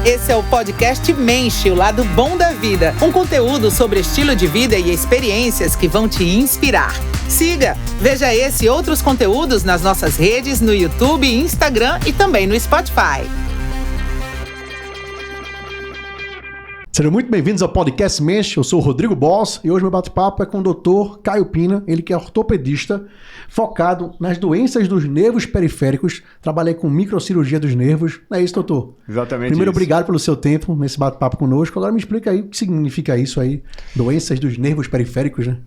Esse é o podcast Mente, o lado bom da vida. Um conteúdo sobre estilo de vida e experiências que vão te inspirar. Siga, veja esse e outros conteúdos nas nossas redes, no YouTube, Instagram e também no Spotify. Sejam muito bem-vindos ao podcast Mente. Eu sou o Rodrigo Boss e hoje meu bate-papo é com o Dr. Caio Pina, ele que é ortopedista, focado nas doenças dos nervos periféricos. Trabalhei com microcirurgia dos nervos. Não é isso, doutor? Exatamente. Primeiro, isso. Obrigado pelo seu tempo nesse bate-papo conosco. Agora me explica aí o que significa isso aí, doenças dos nervos periféricos, né?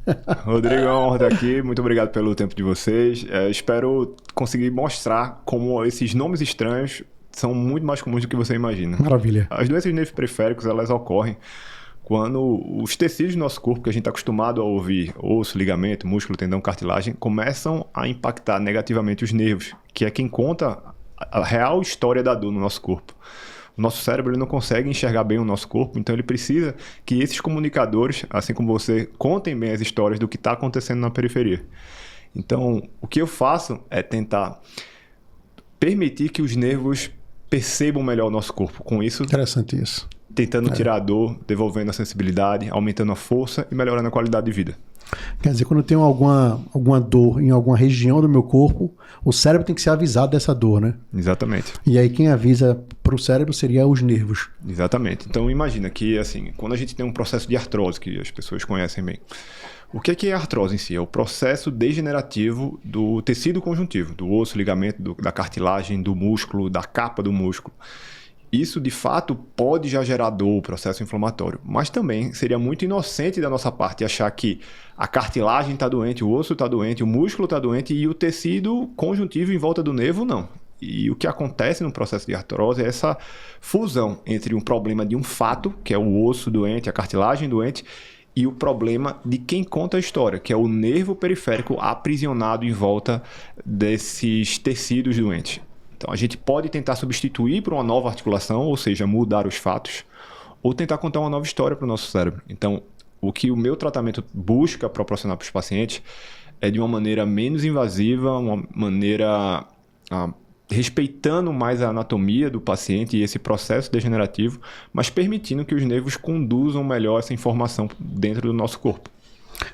Rodrigo, é uma honra estar aqui. Muito obrigado pelo tempo de vocês. Espero conseguir mostrar como esses nomes estranhos são muito mais comuns do que você imagina. Maravilha. As doenças de nervos periféricos, elas ocorrem quando os tecidos do nosso corpo, que a gente está acostumado a ouvir, osso, ligamento, músculo, tendão, cartilagem, começam a impactar negativamente os nervos, que é quem conta a real história da dor no nosso corpo. O nosso cérebro ele não consegue enxergar bem o nosso corpo, então ele precisa que esses comunicadores, assim como você, contem bem as histórias do que está acontecendo na periferia. Então, o que eu faço é tentar permitir que os nervos percebam melhor o nosso corpo. Com isso, interessante isso. Tentando tirar a dor, devolvendo a sensibilidade, aumentando a força e melhorando a qualidade de vida. Quer dizer, quando eu tenho alguma dor em alguma região do meu corpo, o cérebro tem que ser avisado dessa dor, né? Exatamente. E aí quem avisa para o cérebro seria os nervos. Exatamente. Então imagina que, assim, quando a gente tem um processo de artrose, que as pessoas conhecem bem, o que é a artrose em si? É o processo degenerativo do tecido conjuntivo, do osso, ligamento, da cartilagem, do músculo, da capa do músculo. Isso, de fato, pode já gerar dor, processo inflamatório, mas também seria muito inocente da nossa parte achar que a cartilagem está doente, o osso está doente, o músculo está doente e o tecido conjuntivo em volta do nervo não. E o que acontece no processo de artrose é essa fusão entre um problema de um fato, que é o osso doente, a cartilagem doente, e o problema de quem conta a história, que é o nervo periférico aprisionado em volta desses tecidos doentes. Então, a gente pode tentar substituir por uma nova articulação, ou seja, mudar os fatos, ou tentar contar uma nova história para o nosso cérebro. Então, o que o meu tratamento busca proporcionar para os pacientes é de uma maneira menos invasiva, uma maneira respeitando mais a anatomia do paciente e esse processo degenerativo, mas permitindo que os nervos conduzam melhor essa informação dentro do nosso corpo.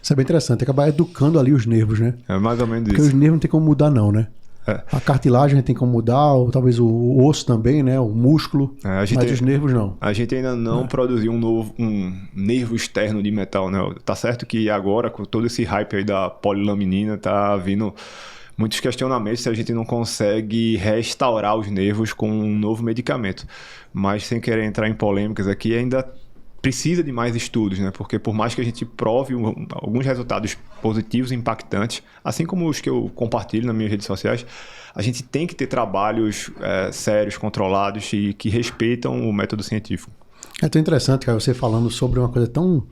Isso é bem interessante, acabar educando ali os nervos, né? É mais ou menos Porque isso. os nervos não tem como mudar não, né? A cartilagem tem como mudar, ou talvez o osso também, né? O músculo, mas os nervos não. A gente ainda não produziu um nervo externo de metal, né? Tá certo que agora, com todo esse hype aí da polilaminina, tá vindo muitos questionamentos se a gente não consegue restaurar os nervos com um novo medicamento. Mas sem querer entrar em polêmicas aqui, ainda precisa de mais estudos, né? Porque por mais que a gente prove alguns resultados positivos e impactantes, assim como os que eu compartilho nas minhas redes sociais, a gente tem que ter trabalhos sérios, controlados e que respeitam o método científico. É tão interessante, cara, você falando sobre uma coisa tão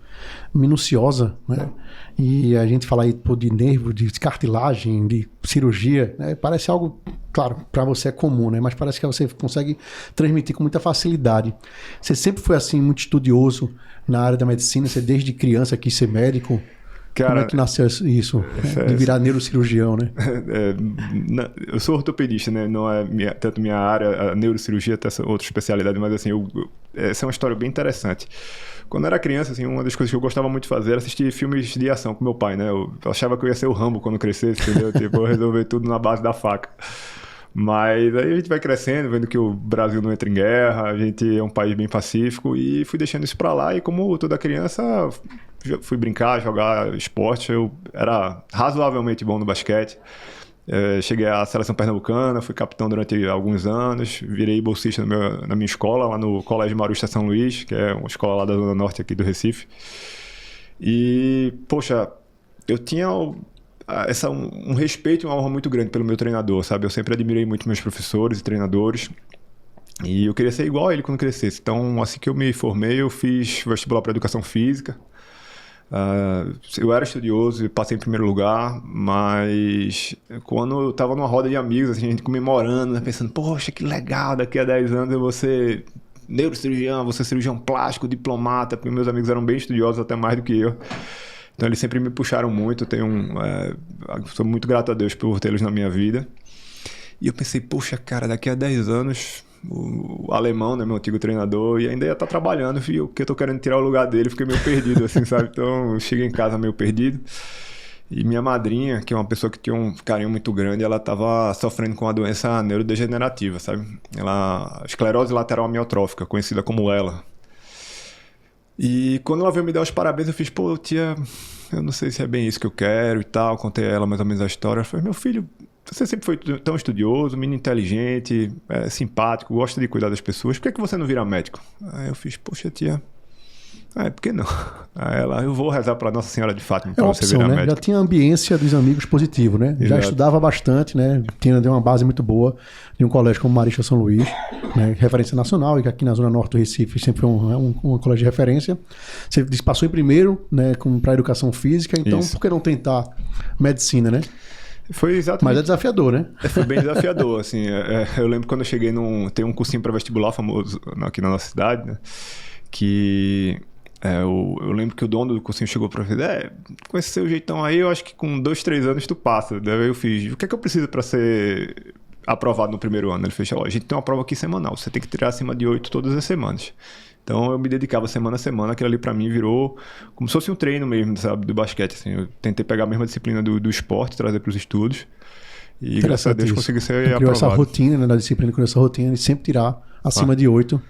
minuciosa, né? E a gente falar aí de nervo, de cartilagem, de cirurgia, né? Parece algo, claro, para você é comum, né? Mas parece que você consegue transmitir com muita facilidade. Você sempre foi assim, muito estudioso na área da medicina, você desde criança quis ser médico. Cara, como é que nasceu isso, de virar neurocirurgião, né? Eu sou ortopedista, né? Não é tanto minha área, a neurocirurgia, até outra especialidade, mas assim, essa é uma história bem interessante. Quando eu era criança, assim, uma das coisas que eu gostava muito de fazer era assistir filmes de ação com meu pai, né? Eu achava que eu ia ser o Rambo quando crescesse, entendeu? Tipo, eu resolver tudo na base da faca. Mas aí a gente vai crescendo, vendo que o Brasil não entra em guerra, a gente é um país bem pacífico e fui deixando isso pra lá. E como toda criança, fui brincar, jogar esporte. Eu era razoavelmente bom no basquete. Cheguei à seleção pernambucana, fui capitão durante alguns anos, virei bolsista na minha escola, lá no Colégio Marista São Luís, que é uma escola lá da Zona Norte aqui do Recife. E, poxa, eu tinha um respeito e uma honra muito grande pelo meu treinador, sabe? Eu sempre admirei muito meus professores e treinadores e eu queria ser igual a ele quando crescesse. Então, assim que eu me formei, eu fiz vestibular para educação física. Eu era estudioso e passei em primeiro lugar, mas quando eu estava numa roda de amigos, assim, a gente comemorando, né, pensando, poxa, que legal, daqui a 10 anos eu vou ser neurocirurgião, vou ser cirurgião plástico, diplomata, porque meus amigos eram bem estudiosos, até mais do que eu. Então eles sempre me puxaram muito, sou muito grato a Deus por tê-los na minha vida. E eu pensei, poxa, cara, daqui a 10 anos o alemão, né, meu antigo treinador, e ainda ia estar trabalhando, e o que eu tô querendo tirar o lugar dele, fiquei meio perdido, assim, sabe? Então, eu cheguei em casa meio perdido. E minha madrinha, que é uma pessoa que tinha um carinho muito grande, ela estava sofrendo com uma doença neurodegenerativa, sabe? Ela, esclerose lateral amiotrófica, conhecida como ELA. E quando ela veio me dar os parabéns, eu fiz, pô, tia, eu não sei se é bem isso que eu quero e tal. Contei a ela mais ou menos a história. Ela falou, meu filho, você sempre foi tão estudioso, menino inteligente, simpático, gosta de cuidar das pessoas. Por que você não vira médico? Aí eu fiz, poxa, tia, por que não? Aí ela, eu vou rezar para Nossa Senhora de Fátima para você virar médico. Já tinha a ambiência dos amigos positivo, né? Exato. Já estudava bastante, né? Tinha uma base muito boa de um colégio como Marista São Luís, né? Referência nacional, e que aqui na Zona Norte do Recife sempre foi um colégio de referência. Você passou em primeiro, né? Para educação física, então por que não tentar medicina, né? Foi exatamente. Mas é desafiador, né? Foi bem desafiador, assim. Eu lembro quando eu cheguei tem um cursinho para vestibular famoso aqui na nossa cidade, né? Que eu lembro que o dono do cursinho chegou para mim, com esse seu jeitão aí, eu acho que com 2, 3 anos tu passa. Daí eu fiz, o que é que eu preciso para ser aprovado no primeiro ano? Ele fez, a gente tem uma prova aqui semanal, você tem que tirar acima de 8 todas as semanas. Então eu me dedicava semana a semana, aquilo ali para mim virou como se fosse um treino mesmo, sabe, do basquete. Assim. Eu tentei pegar a mesma disciplina do esporte, trazer para os estudos. E graças a Deus consegui ser aprovado. Criou essa rotina, né, da disciplina, criou essa rotina de sempre tirar acima de 8.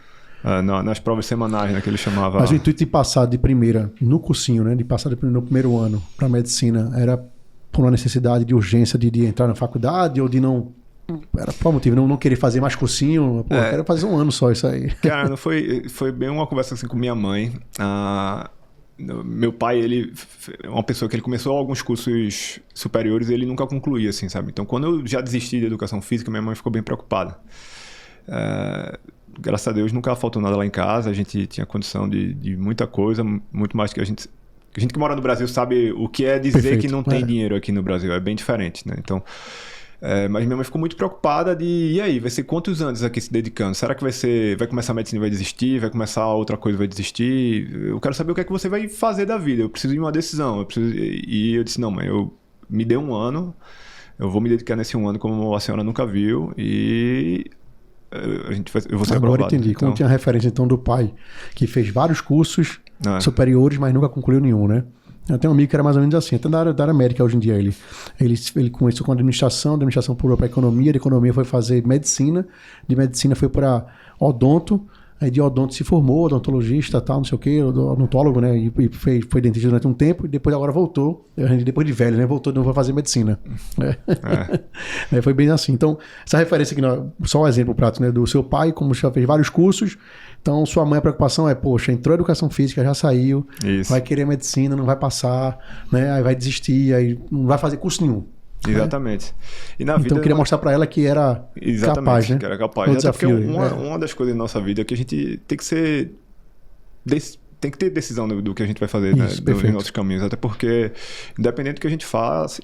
Nas provas semanais, né, que ele chamava. Mas o intuito de passar de primeira no cursinho, né, de passar no primeiro ano para medicina, era por uma necessidade de urgência de entrar na faculdade ou de não... Era por motivo, não querer fazer mais cursinho? Pô, eu quero fazer um ano só isso aí. Cara, não foi bem uma conversa assim com minha mãe. Meu pai, ele é uma pessoa que ele começou alguns cursos superiores e ele nunca concluía, assim, sabe? Então, quando eu já desisti de educação física, minha mãe ficou bem preocupada. Graças a Deus nunca faltou nada lá em casa, a gente tinha condição de muita coisa, muito mais que a gente que mora no Brasil sabe o que é dizer Perfeito. Que não tem dinheiro aqui no Brasil, é bem diferente, né? Então, mas minha mãe ficou muito preocupada e aí, vai ser quantos anos aqui se dedicando? Será que vai começar a medicina e vai desistir? Vai começar outra coisa e vai desistir? Eu quero saber o que é que você vai fazer da vida, eu preciso de uma decisão. E eu disse, não mãe, me dê um ano, eu vou me dedicar nesse um ano como a senhora nunca viu e... eu vou ser aprovado. Agora entendi. Então... Como tinha referência então do pai, que fez vários cursos superiores, mas nunca concluiu nenhum, né? Eu tenho um amigo que era mais ou menos assim, até da área médica hoje em dia. Ele começou com administração pulou para economia, de economia foi fazer medicina, de medicina foi para odonto, aí de odonto se formou, odontologista, tal, não sei o quê, odontólogo, né? E foi dentista durante um tempo, e depois agora voltou, depois de velho, né? Voltou de novo para fazer medicina. Foi bem assim. Então, essa referência aqui, só um exemplo prático, né? Do seu pai, como já fez vários cursos, então sua mãe, a preocupação é, poxa, entrou educação física, já saiu, vai querer medicina, não vai passar, né? Aí vai desistir, aí não vai fazer curso nenhum. Exatamente. E na vida, então eu queria mostrar para ela que era capaz, né? Que era capaz. Desafio, porque uma das coisas da nossa vida é que a gente tem que ser... Tem que ter decisão do que a gente vai fazer, né? Nos nossos caminhos. Até porque, independente do que a gente faz,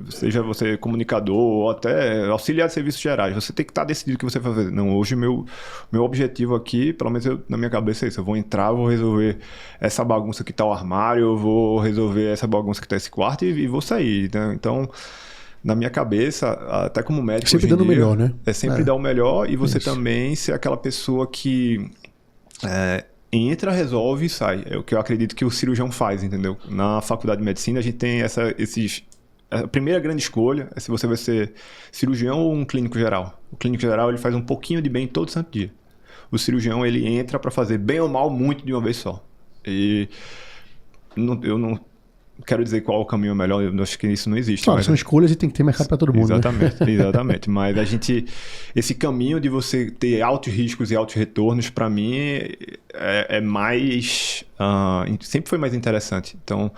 seja você comunicador ou até auxiliar de serviços gerais, você tem que estar decidido o que você vai fazer. Não, hoje meu objetivo aqui, pelo menos na minha cabeça é isso. Eu vou entrar, eu vou resolver essa bagunça que está o armário, eu vou resolver essa bagunça que está esse quarto e vou sair, né? Então... Na minha cabeça, até como médico sempre hoje em dando dia, o melhor, né? É sempre dar o melhor e você também ser aquela pessoa que entra, resolve e sai. É o que eu acredito que o cirurgião faz, entendeu? Na faculdade de medicina a gente tem a primeira grande escolha é se você vai ser cirurgião ou um clínico geral. O clínico geral ele faz um pouquinho de bem todo santo dia. O cirurgião ele entra para fazer bem ou mal muito de uma vez só. E eu não quero dizer qual o caminho melhor, eu acho que isso não existe. Claro, são escolhas e tem que ter mercado para todo mundo. Exatamente, né? Exatamente. Mas esse caminho de você ter altos riscos e altos retornos, para mim, é mais... sempre foi mais interessante. Então,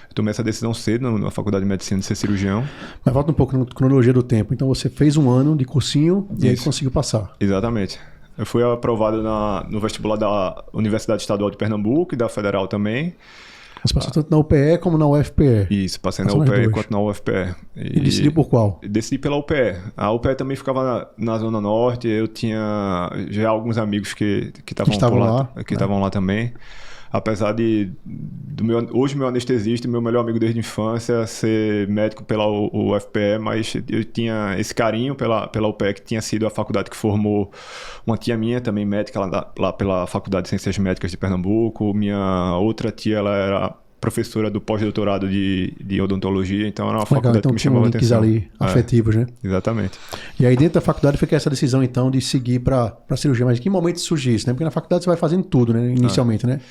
eu tomei essa decisão cedo na Faculdade de Medicina de ser cirurgião. Mas volta um pouco na cronologia do tempo. Então, você fez um ano de cursinho e aí conseguiu passar. Exatamente. Eu fui aprovado no vestibular da Universidade Estadual de Pernambuco e da Federal também. Você passou tanto na UPE como na UFPE. Isso, passei na UPE quanto na UFPE. E decidiu por qual? Decidi pela UPE. A UPE também ficava na Zona Norte. Eu tinha já alguns amigos que estavam lá também. apesar de hoje meu anestesista e meu melhor amigo desde a infância ser médico pela UFPE, mas eu tinha esse carinho pela UPE, que tinha sido a faculdade que formou uma tia minha, também médica, lá pela Faculdade de Ciências Médicas de Pernambuco. Minha outra tia, ela era professora do pós-doutorado de odontologia, então era uma faculdade então que me chamava atenção. Ali afetivos, né? Exatamente. E aí dentro da faculdade foi que essa decisão, então, de seguir para cirurgia. Mas em que momento surgiu isso, né? Porque na faculdade você vai fazendo tudo, né? Inicialmente, né?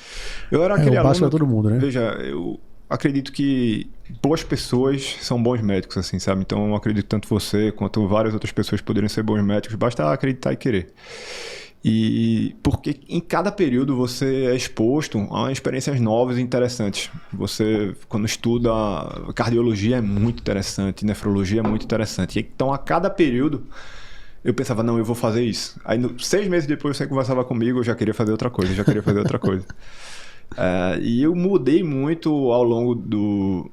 Eu era aquele aluno... para todo mundo, né? Veja, eu acredito que boas pessoas são bons médicos, assim, sabe? Então eu acredito que tanto você quanto várias outras pessoas poderiam ser bons médicos, basta acreditar e querer. E porque em cada período você é exposto a experiências novas e interessantes. Você, quando estuda cardiologia, é muito interessante, nefrologia é muito interessante. Então, a cada período, eu pensava, não, eu vou fazer isso. Aí, 6 meses depois, você conversava comigo, eu já queria fazer outra coisa, e eu mudei muito ao longo do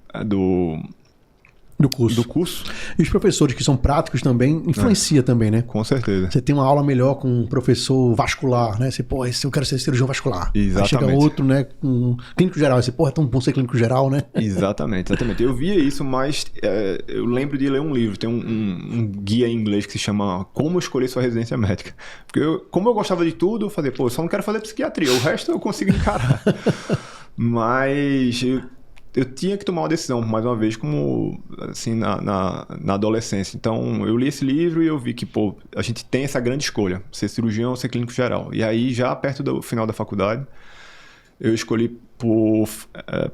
curso. E os professores que são práticos também influencia também, né? Com certeza. Você tem uma aula melhor com um professor vascular, né? Você, pô, eu quero ser cirurgião vascular. Exatamente. Aí chega outro, né, com clínico geral. Você, pô, é tão bom ser clínico geral, né? Exatamente. Eu via isso, mas eu lembro de ler um livro, tem um guia em inglês que se chama Como Escolher Sua Residência Médica. Porque como eu gostava de tudo, eu fazia, pô, eu só não quero fazer psiquiatria, o resto eu consigo encarar. Mas eu tinha que tomar uma decisão, mais uma vez, como assim, na adolescência. Então, eu li esse livro e eu vi que, pô, a gente tem essa grande escolha, ser cirurgião ou ser clínico geral. E aí, já perto do final da faculdade, eu escolhi por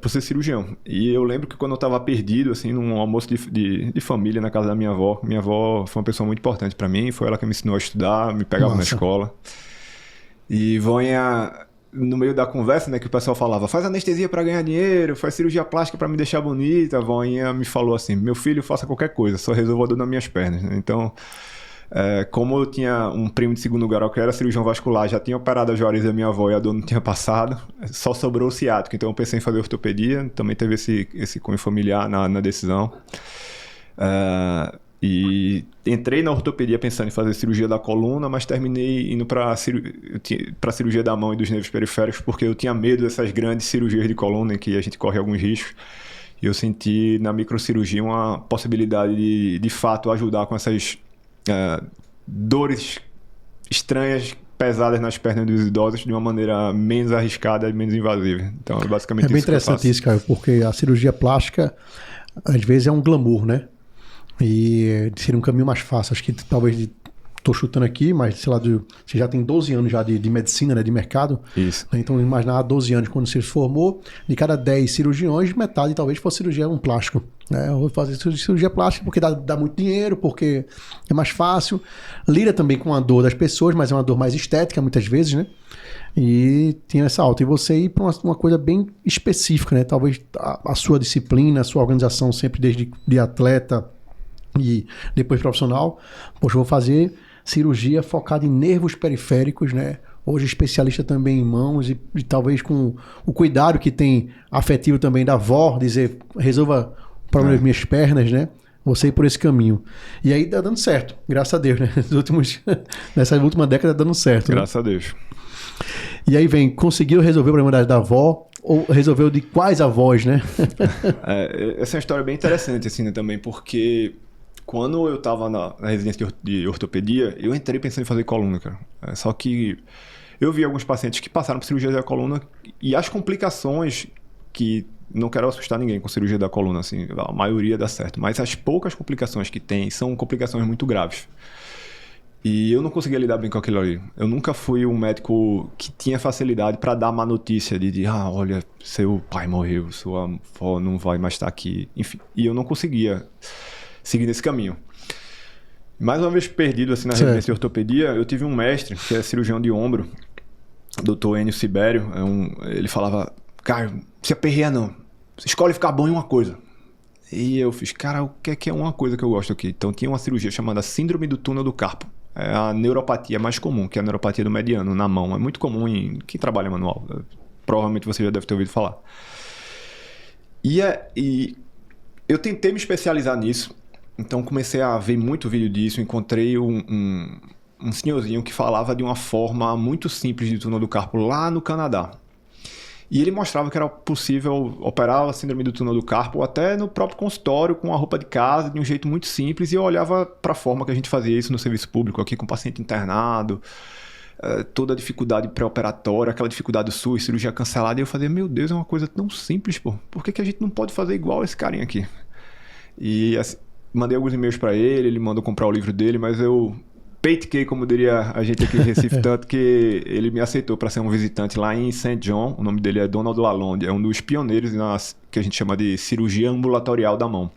ser cirurgião. E eu lembro que quando eu estava perdido, assim, num almoço de família na casa da minha avó foi uma pessoa muito importante para mim, foi ela que me ensinou a estudar, me pegava na escola. E no meio da conversa, né, que o pessoal falava, faz anestesia para ganhar dinheiro, faz cirurgia plástica para me deixar bonita, a voinha me falou assim, meu filho, faça qualquer coisa, só resolva a dor nas minhas pernas. Então, como eu tinha um primo de segundo grau que era cirurgião vascular, já tinha operado as varizes da minha avó e a dor não tinha passado, só sobrou o ciático. Então eu pensei em fazer ortopedia, também teve esse cunho familiar na decisão. E entrei na ortopedia pensando em fazer cirurgia da coluna, mas terminei indo para cirurgia da mão e dos nervos periféricos, porque eu tinha medo dessas grandes cirurgias de coluna em que a gente corre alguns riscos. E eu senti na microcirurgia uma possibilidade de fato ajudar com essas dores estranhas, pesadas nas pernas dos idosos de uma maneira menos arriscada e menos invasiva. Então é basicamente isso. É bem interessante isso, Caio, porque a cirurgia plástica às vezes é um glamour, né? E seria um caminho mais fácil. Acho que talvez, estou chutando aqui, mas sei lá, você já tem 12 anos já de medicina, né, de mercado. Isso. Então, imaginar 12 anos quando você se formou, de cada 10 cirurgiões, metade talvez fosse cirurgião plástico. Né? Eu vou fazer cirurgia plástica porque dá muito dinheiro, porque é mais fácil. Lida também com a dor das pessoas, mas é uma dor mais estética muitas vezes, né? E tinha essa alta. E você ir para uma coisa bem específica, né? Talvez a sua disciplina, a sua organização sempre desde de atleta e depois profissional, poxa, eu vou fazer cirurgia focada em nervos periféricos, né? Hoje especialista também em mãos e talvez com o cuidado que tem afetivo também da avó, dizer, resolva o problema das minhas pernas, né? Você ir por esse caminho. E aí tá dando certo, graças a Deus, né? Nessa última década tá dando certo. Graças né? a Deus. E aí conseguiu resolver o problema da avó, ou resolveu de quais avós, né? Essa é uma história bem interessante, assim, né, também, porque quando eu estava na residência de ortopedia, eu entrei pensando em fazer coluna, cara. Só que eu vi alguns pacientes que passaram por cirurgia da coluna e as complicações, que não quero assustar ninguém com cirurgia da coluna, assim, a maioria dá certo, mas as poucas complicações que tem são complicações muito graves. E eu não conseguia lidar bem com aquilo ali. Eu nunca fui um médico que tinha facilidade para dar má notícia de olha, seu pai morreu, sua avó não vai mais estar aqui, enfim. E eu não conseguia seguir nesse caminho. Mais uma vez perdido assim na residência de ortopedia, eu tive um mestre que é cirurgião de ombro, Dr. Enio Sibério. Ele falava, cara, não se aperreia não, escolhe ficar bom em uma coisa. E eu fiz, cara, o que é uma coisa que eu gosto aqui? Então tinha uma cirurgia chamada síndrome do túnel do carpo. É a neuropatia mais comum, que é a neuropatia do mediano na mão. É muito comum em quem trabalha manual. Provavelmente você já deve ter ouvido falar. E eu tentei me especializar nisso. Então comecei a ver muito vídeo disso. Encontrei um senhorzinho que falava de uma forma muito simples de túnel do carpo lá no Canadá. E ele mostrava que era possível operar a síndrome do túnel do carpo até no próprio consultório, com a roupa de casa, de um jeito muito simples. E eu olhava para a forma que a gente fazia isso no serviço público, aqui com o paciente internado, toda a dificuldade pré-operatória, aquela dificuldade do SUS, cirurgia cancelada. E eu fazia, meu Deus, é uma coisa tão simples, pô. Por que a gente não pode fazer igual esse carinha aqui? E assim, mandei alguns e-mails para ele mandou comprar o livro dele, mas eu peitiquei, como diria a gente aqui em Recife, tanto que ele me aceitou para ser um visitante lá em St. John. O nome dele é Donald Lalonde, é um dos pioneiros que a gente chama de cirurgia ambulatorial da mão.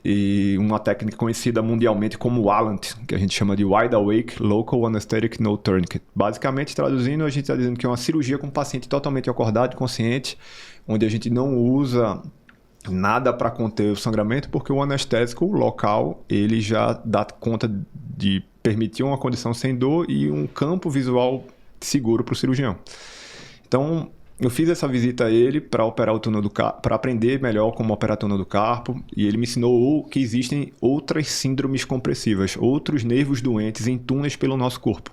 E uma técnica conhecida mundialmente como WALANT, que a gente chama de Wide Awake Local Anesthetic No Tourniquet. Basicamente, traduzindo, a gente está dizendo que é uma cirurgia com o paciente totalmente acordado e consciente, onde a gente não usa nada para conter o sangramento, porque o anestésico local ele já dá conta de permitir uma condição sem dor e um campo visual seguro para o cirurgião. Então, eu fiz essa visita a ele para operar o túnel do carpo, para aprender melhor como operar o túnel do carpo, e ele me ensinou que existem outras síndromes compressivas, outros nervos doentes em túneis pelo nosso corpo.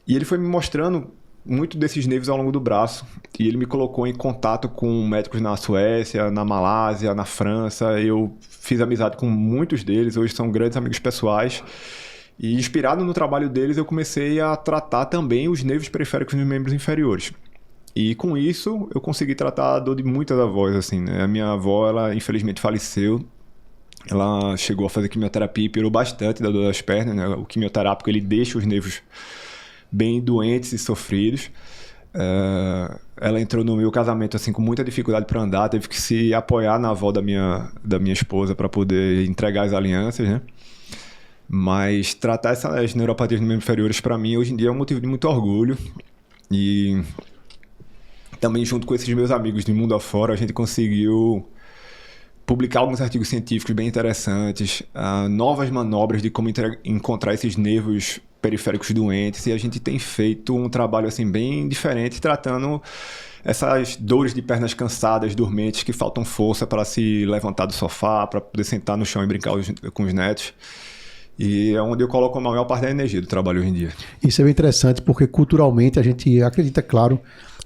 E ele foi me mostrando muito desses nervos ao longo do braço, e ele me colocou em contato com médicos na Suécia, na Malásia, na França. Eu fiz amizade com muitos deles, hoje são grandes amigos pessoais, e inspirado no trabalho deles eu comecei a tratar também os nervos periféricos dos membros inferiores. E com isso eu consegui tratar a dor de muitas avós, assim, né? A minha avó, ela infelizmente faleceu. Ela chegou a fazer quimioterapia e piorou bastante da dor das pernas, né? O quimioterápico, ele deixa os nervos bem doentes e sofridos. Ela entrou no meu casamento assim com muita dificuldade para andar, teve que se apoiar na avó da minha esposa para poder entregar as alianças, né? Mas tratar essas neuropatias dos membros inferiores, para mim, hoje em dia é um motivo de muito orgulho. E também, junto com esses meus amigos de mundo afora, a gente conseguiu publicar alguns artigos científicos bem interessantes, novas manobras de como encontrar esses nervos periféricos doentes, e a gente tem feito um trabalho assim bem diferente, tratando essas dores de pernas cansadas, dormentes, que faltam força para se levantar do sofá, para poder sentar no chão e brincar com os netos. E é onde eu coloco a maior parte da energia do trabalho hoje em dia. Isso é bem interessante, porque culturalmente a gente acredita, claro,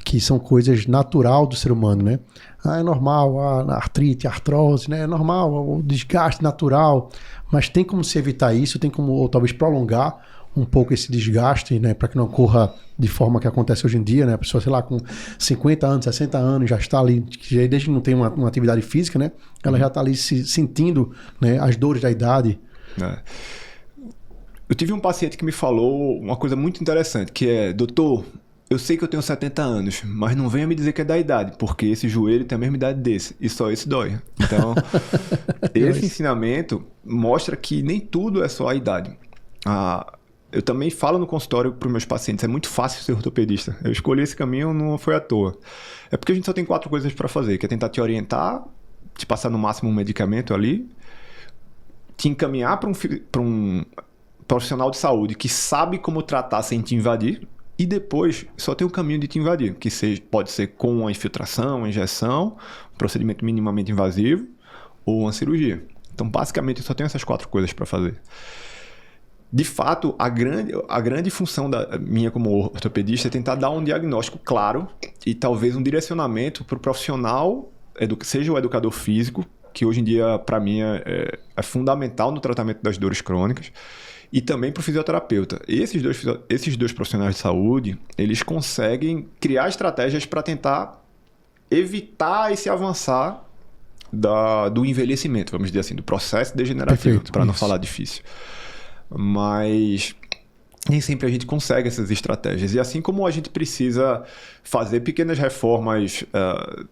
que são coisas natural do ser humano, né? É normal a artrite, a artrose, né? É normal o desgaste natural, mas tem como se evitar isso, tem como ou talvez prolongar um pouco esse desgaste, né? Para que não ocorra de forma que acontece hoje em dia, né? A pessoa, sei lá, com 50 anos, 60 anos, já está ali, desde que não tem uma atividade física, né? Ela já está ali sentindo, né, as dores da idade. Eu tive um paciente que me falou uma coisa muito interessante, que é: doutor, eu sei que eu tenho 70 anos, mas não venha me dizer que é da idade, porque esse joelho tem a mesma idade desse, e só esse dói. Então, esse ensinamento mostra que nem tudo é só a idade. Eu também falo no consultório para os meus pacientes, é muito fácil ser ortopedista. Eu escolhi esse caminho, não foi à toa. É porque a gente só tem 4 coisas para fazer, que é tentar te orientar, te passar no máximo um medicamento ali, te encaminhar para um profissional de saúde que sabe como tratar sem te invadir, e depois só tem o caminho de te invadir, que pode ser com uma infiltração, uma injeção, um procedimento minimamente invasivo ou uma cirurgia. Então, basicamente, eu só tenho essas 4 coisas para fazer. De fato, a grande função minha como ortopedista é tentar dar um diagnóstico claro e talvez um direcionamento para o profissional, seja o educador físico, que hoje em dia, para mim, é fundamental no tratamento das dores crônicas, e também para o fisioterapeuta. Esses dois profissionais de saúde, eles conseguem criar estratégias para tentar evitar esse avançar do envelhecimento, vamos dizer assim, do processo degenerativo, para não falar difícil. Mas nem sempre a gente consegue essas estratégias. E assim como a gente precisa fazer pequenas reformas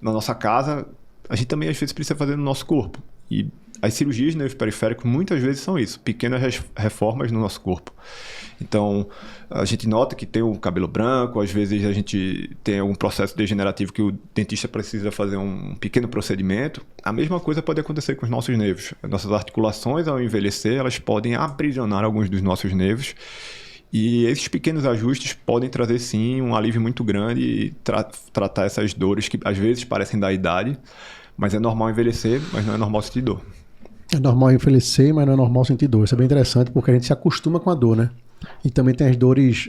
na nossa casa, a gente também às vezes precisa fazer no nosso corpo. E as cirurgias de nervos periféricos muitas vezes são isso, pequenas reformas no nosso corpo. Então, a gente nota que tem o cabelo branco, às vezes a gente tem algum processo degenerativo que o dentista precisa fazer um pequeno procedimento. A mesma coisa pode acontecer com os nossos nervos. As nossas articulações, ao envelhecer, elas podem aprisionar alguns dos nossos nervos. E esses pequenos ajustes podem trazer, sim, um alívio muito grande e tratar essas dores que às vezes parecem da idade, mas é normal envelhecer, mas não é normal sentir dor. É normal envelhecer, mas não é normal sentir dor. Isso é bem interessante, porque a gente se acostuma com a dor, né? E também tem as dores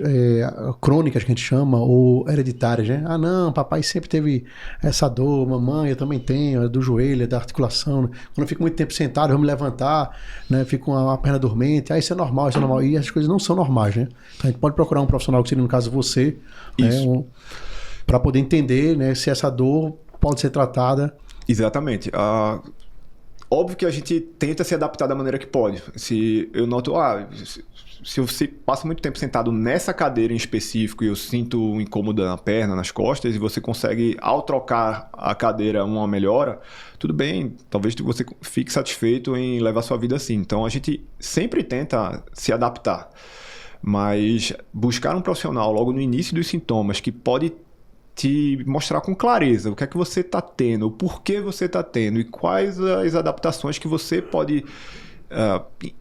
crônicas, que a gente chama, ou hereditárias, né? Ah, não, papai sempre teve essa dor, mamãe, eu também tenho, é do joelho, é da articulação. Né? Quando eu fico muito tempo sentado, eu vou me levantar, né? Fico com a perna dormente. Ah, isso é normal, isso é normal. E as coisas não são normais, né? Então a gente pode procurar um profissional, que seria, no caso, você, né? Para poder entender, né, se essa dor pode ser tratada. Exatamente. Óbvio que a gente tenta se adaptar da maneira que pode. Se eu noto, se você passa muito tempo sentado nessa cadeira em específico e eu sinto um incômodo na perna, nas costas, e você consegue, ao trocar a cadeira, uma melhora, tudo bem, talvez você fique satisfeito em levar sua vida assim. Então a gente sempre tenta se adaptar, mas buscar um profissional logo no início dos sintomas que pode te mostrar com clareza o que é que você está tendo, o porquê você está tendo e quais as adaptações que você pode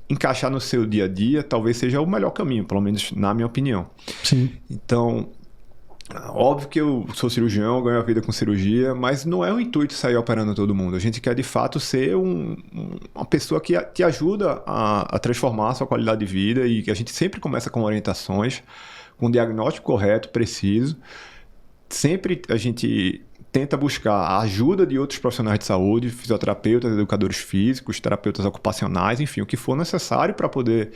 encaixar no seu dia a dia, talvez seja o melhor caminho, pelo menos na minha opinião. Sim. Então, óbvio que eu sou cirurgião, ganho a vida com cirurgia, mas não é o intuito sair operando todo mundo. A gente quer de fato ser uma pessoa que te ajuda a transformar a sua qualidade de vida, e que a gente sempre começa com orientações, com um diagnóstico correto, preciso. Sempre a gente tenta buscar a ajuda de outros profissionais de saúde, fisioterapeutas, educadores físicos, terapeutas ocupacionais, enfim, o que for necessário para poder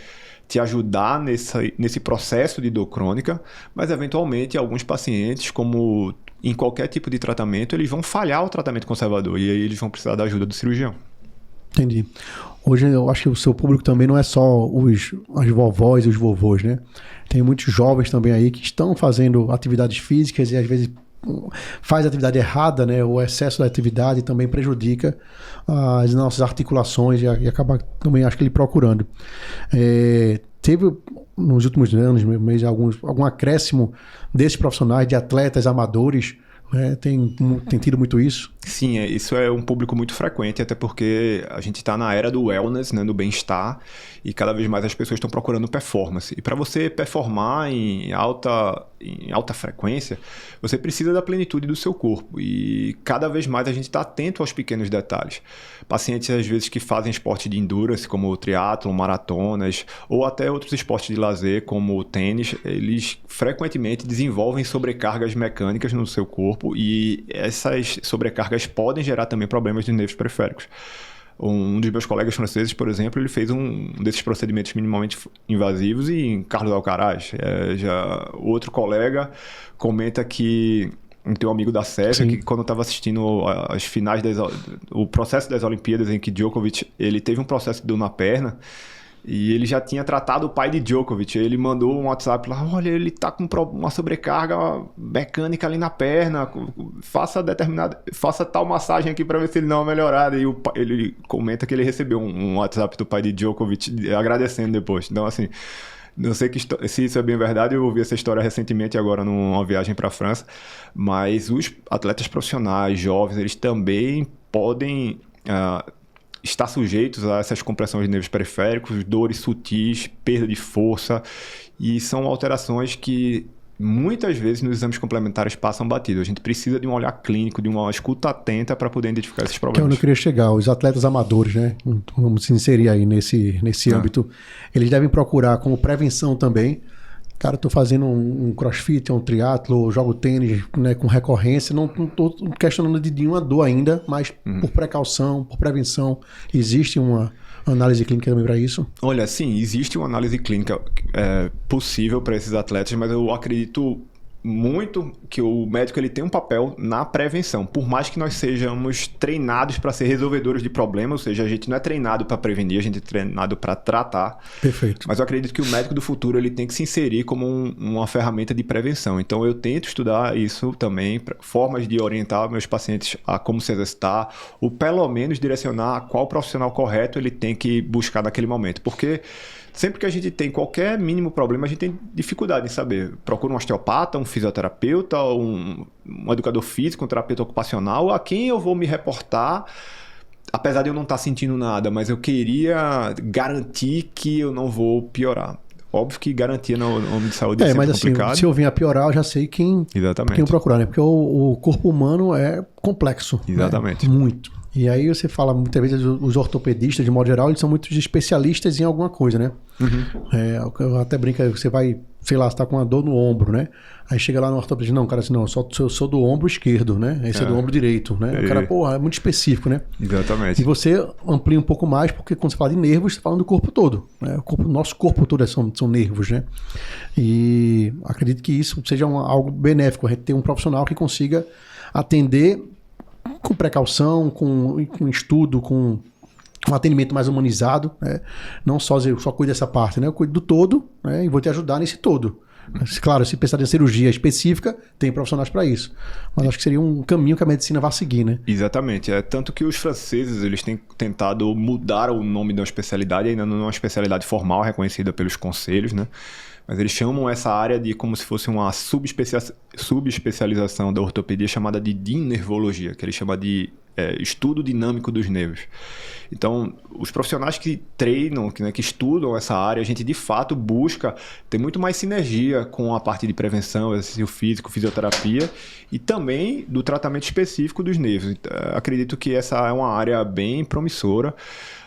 te ajudar nesse processo de dor crônica, mas eventualmente alguns pacientes, como em qualquer tipo de tratamento, eles vão falhar o tratamento conservador e aí eles vão precisar da ajuda do cirurgião. Entendi. Hoje eu acho que o seu público também não é só as vovós e os vovôs, né? Tem muitos jovens também aí que estão fazendo atividades físicas e às vezes faz atividade errada, né? O excesso da atividade também prejudica as nossas articulações e acaba também, acho que ele procurando. Teve nos últimos anos, algum acréscimo desses profissionais, de atletas amadores, né? Tem tido muito isso? Sim, isso é um público muito frequente, até porque a gente está na era do wellness, né, do bem-estar, e cada vez mais as pessoas estão procurando performance. E para você performar em alta frequência, você precisa da plenitude do seu corpo. E cada vez mais a gente está atento aos pequenos detalhes. Pacientes, às vezes, que fazem esporte de endurance, como o triatlon, maratonas, ou até outros esportes de lazer, como o tênis, eles frequentemente desenvolvem sobrecargas mecânicas no seu corpo, e essas sobrecargas podem gerar também problemas de nervos periféricos. Um dos meus colegas franceses, por exemplo, ele fez um desses procedimentos minimamente invasivos em Carlos Alcaraz. Outro colega comenta que tem um amigo da Sérvia que, quando estava assistindo as finais o processo das Olimpíadas, em que Djokovic ele teve um processo de dor na perna, e ele já tinha tratado o pai de Djokovic. Ele mandou um WhatsApp lá: olha, ele tá com uma sobrecarga mecânica ali na perna, faça tal massagem aqui para ver se ele não é melhorado. E ele comenta que ele recebeu um WhatsApp do pai de Djokovic agradecendo depois. Então, assim, não sei se isso é bem verdade. Eu ouvi essa história recentemente agora numa viagem para a França, mas os atletas profissionais jovens, eles também podem estar sujeitos a essas compressões de nervos periféricos, dores sutis, perda de força, e são alterações que muitas vezes nos exames complementares passam batido. A gente precisa de um olhar clínico, de uma escuta atenta para poder identificar esses problemas. Que é onde eu queria chegar. Os atletas amadores, né? Vamos se inserir aí nesse âmbito. Eles devem procurar como prevenção também. Cara, eu tô fazendo um crossfit, um triatlo, jogo tênis, né, com recorrência. Não tô questionando de nenhuma dor ainda, mas por precaução, por prevenção, existe uma análise clínica também para isso? Olha, sim, existe uma análise clínica possível para esses atletas, mas eu acredito muito que o médico ele tem um papel na prevenção. Por mais que nós sejamos treinados para ser resolvedores de problemas, ou seja, a gente não é treinado para prevenir, a gente é treinado para tratar. Perfeito. Mas eu acredito que o médico do futuro ele tem que se inserir como uma ferramenta de prevenção. Então eu tento estudar isso também, formas de orientar meus pacientes a como se exercitar, ou pelo menos direcionar a qual profissional correto ele tem que buscar naquele momento. Porque sempre que a gente tem qualquer mínimo problema, a gente tem dificuldade em saber. Procura um osteopata, um fisioterapeuta, um educador físico, um terapeuta ocupacional, a quem eu vou me reportar, apesar de eu não estar sentindo nada, mas eu queria garantir que eu não vou piorar. Óbvio que garantia no nome de saúde é sempre complicado. Assim, se eu vir a piorar, eu já sei quem procurar, né? Porque o corpo humano é complexo. Exatamente. Né? Muito. E aí você fala, muitas vezes, os ortopedistas, de modo geral, eles são muito especialistas em alguma coisa, né? Eu até brinco, você vai, sei lá, você tá com uma dor no ombro, né? Aí chega lá no ortopedista, não, cara, assim, não, eu sou do ombro esquerdo, né? Esse é do ombro direito, né? O cara, porra, é muito específico, né? Exatamente. E você amplia um pouco mais, porque quando você fala de nervos, você tá falando do corpo todo, né? Nosso corpo todo são nervos, né? E acredito que isso seja algo benéfico, a gente ter um profissional que consiga atender com precaução, com estudo, com um atendimento mais humanizado, né? Não só cuido dessa parte, né? Eu cuido do todo, né? E vou te ajudar nesse todo. Claro, se pensar em cirurgia específica, tem profissionais para isso. Mas acho que seria um caminho que a medicina vai seguir, né? Exatamente. Tanto que os franceses, eles têm tentado mudar o nome da especialidade, ainda não é uma especialidade formal reconhecida pelos conselhos, né? Mas eles chamam essa área de como se fosse uma subespecialização da ortopedia chamada de dinervologia, que ele chama de estudo dinâmico dos nervos. Então, os profissionais que treinam, que estudam essa área, a gente de fato busca ter muito mais sinergia com a parte de prevenção, exercício físico, fisioterapia e também do tratamento específico dos nervos. Então, acredito que essa é uma área bem promissora,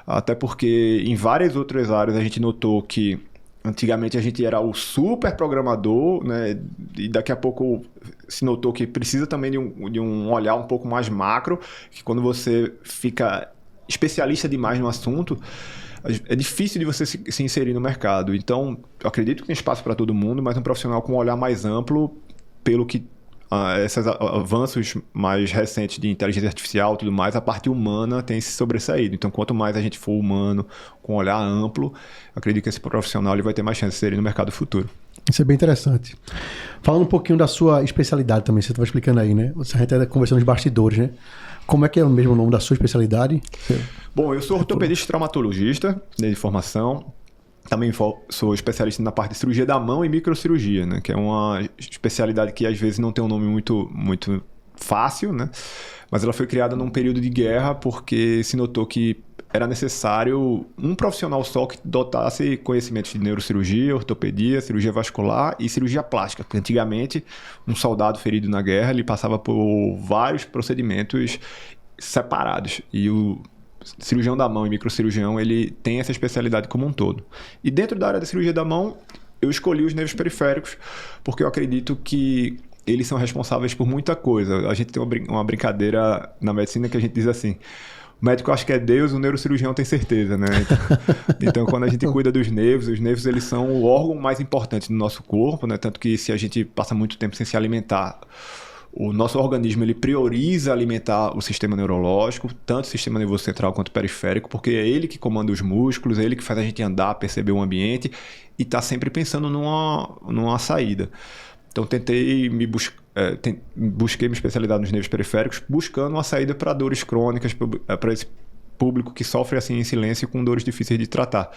até porque em várias outras áreas a gente notou que antigamente a gente era o super programador, né? E daqui a pouco se notou que precisa também de um olhar um pouco mais macro, que quando você fica especialista demais no assunto, é difícil de você se inserir no mercado. Então, eu acredito que tem espaço para todo mundo, mas um profissional com um olhar mais amplo, pelo que esses avanços mais recentes de inteligência artificial e tudo mais, a parte humana tem se sobressaído. Então, quanto mais a gente for humano, com um olhar amplo, acredito que esse profissional ele vai ter mais chance de ser no mercado futuro. Isso é bem interessante. Falando um pouquinho da sua especialidade também, você estava explicando aí, né? A gente está conversando nos bastidores, né? Como é que é o mesmo nome da sua especialidade? Bom, eu sou ortopedista e traumatologista de formação. Também sou especialista na parte de cirurgia da mão e microcirurgia, né? Que é uma especialidade que às vezes não tem um nome muito fácil, né? Mas ela foi criada num período de guerra porque se notou que era necessário um profissional só que dotasse conhecimentos de neurocirurgia, ortopedia, cirurgia vascular e cirurgia plástica. Porque antigamente, um soldado ferido na guerra, ele passava por vários procedimentos separados. E o cirurgião da mão e microcirurgião, ele tem essa especialidade como um todo. E dentro da área da cirurgia da mão, eu escolhi os nervos periféricos porque eu acredito que eles são responsáveis por muita coisa. A gente tem uma brincadeira na medicina que a gente diz assim: o médico acha que é Deus, o neurocirurgião tem certeza, né? Então, quando a gente cuida dos nervos, os nervos eles são o órgão mais importante do nosso corpo, né? Tanto que se a gente passa muito tempo sem se alimentar, o nosso organismo ele prioriza alimentar o sistema neurológico, tanto o sistema nervoso central quanto o periférico, porque é ele que comanda os músculos, é ele que faz a gente andar, perceber o ambiente e está sempre pensando numa saída. Então, busquei minha especialidade nos nervos periféricos, buscando uma saída para dores crônicas, para esse público que sofre assim em silêncio com dores difíceis de tratar.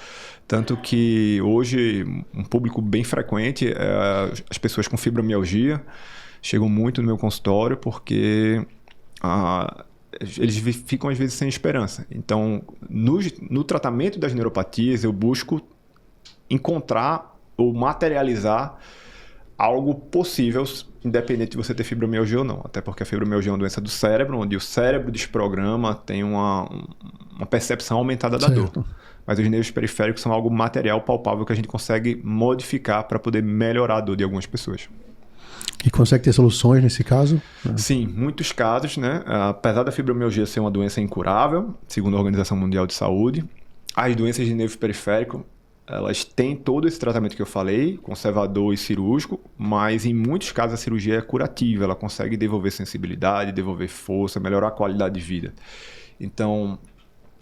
Tanto que hoje, um público bem frequente é as pessoas com fibromialgia, chegam muito no meu consultório porque eles ficam às vezes sem esperança. Então, no tratamento das neuropatias, eu busco encontrar ou materializar algo possível, independente de você ter fibromialgia ou não. Até porque a fibromialgia é uma doença do cérebro, onde o cérebro desprograma, tem uma percepção aumentada da dor. Mas os nervos periféricos são algo material, palpável, que a gente consegue modificar para poder melhorar a dor de algumas pessoas. E consegue ter soluções nesse caso? Sim, muitos casos, né? Apesar da fibromialgia ser uma doença incurável, segundo a Organização Mundial de Saúde, as doenças de nervo periférico, elas têm todo esse tratamento que eu falei, conservador e cirúrgico, mas em muitos casos a cirurgia é curativa, ela consegue devolver sensibilidade, devolver força, melhorar a qualidade de vida. Então,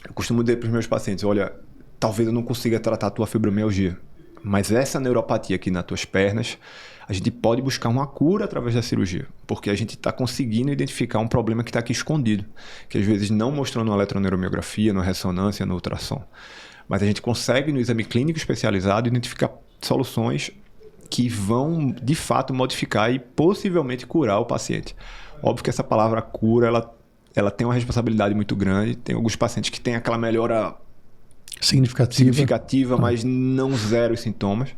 eu costumo dizer para os meus pacientes, olha, talvez eu não consiga tratar a tua fibromialgia, mas essa neuropatia aqui nas tuas pernas, a gente pode buscar uma cura através da cirurgia, porque a gente está conseguindo identificar um problema que está aqui escondido, que às vezes não mostrou na eletroneuromiografia, na ressonância, no ultrassom. Mas a gente consegue, no exame clínico especializado, identificar soluções que vão, de fato, modificar e possivelmente curar o paciente. Óbvio que essa palavra cura, ela tem uma responsabilidade muito grande. Tem alguns pacientes que têm aquela melhora significativa, mas não zero os sintomas.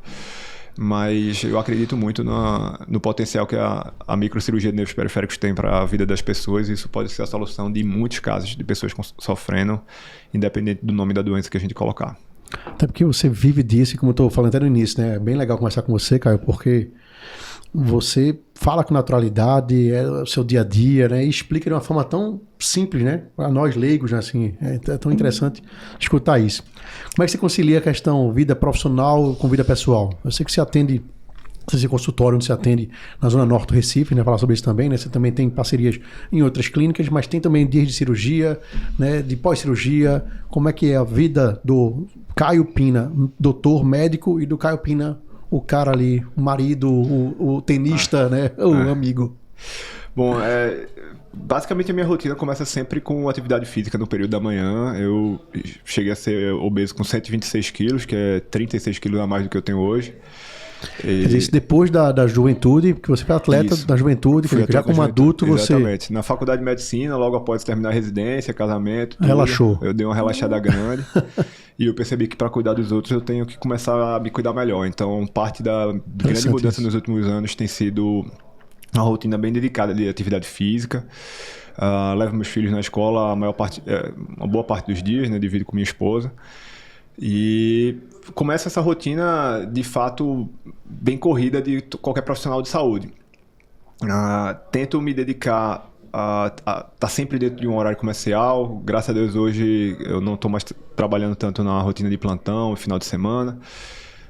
mas eu acredito muito no potencial que a microcirurgia de nervos periféricos tem para a vida das pessoas, e isso pode ser a solução de muitos casos de pessoas sofrendo, independente do nome da doença que a gente colocar. Até porque você vive disso, e como eu estou falando até no início, né? É bem legal conversar com você, Caio, porque você fala com naturalidade, é o seu dia a dia, né? E explica de uma forma tão simples, né? Para nós leigos, né? Assim, é tão interessante escutar isso. Como é que você concilia a questão vida profissional com vida pessoal? Eu sei que você atende, esse consultório onde você atende na Zona Norte do Recife, né? Falar sobre isso também, né? Você também tem parcerias em outras clínicas, mas tem também dias de cirurgia, né? De pós-cirurgia. Como é que é a vida do Caio Pina, doutor médico, e do Caio Pina, o cara ali, o marido, o tenista, né? O amigo. Bom, basicamente a minha rotina começa sempre com atividade física no período da manhã. Eu cheguei a ser obeso com 126 quilos, que é 36 quilos a mais do que eu tenho hoje. Quer dizer, isso depois da juventude, porque você foi atleta da juventude, já como adulto você... Exatamente. Na faculdade de medicina, logo após terminar a residência, casamento, tudo, relaxou. Eu dei uma relaxada grande e eu percebi que para cuidar dos outros eu tenho que começar a me cuidar melhor. Então, parte da grande mudança nos últimos anos tem sido uma rotina bem dedicada de atividade física. Levo meus filhos na escola uma boa parte dos dias, né? Divido com minha esposa. E começa essa rotina, de fato, bem corrida de qualquer profissional de saúde. Tento me dedicar a estar sempre dentro de um horário comercial. Graças a Deus, hoje eu não estou mais trabalhando tanto na rotina de plantão, final de semana.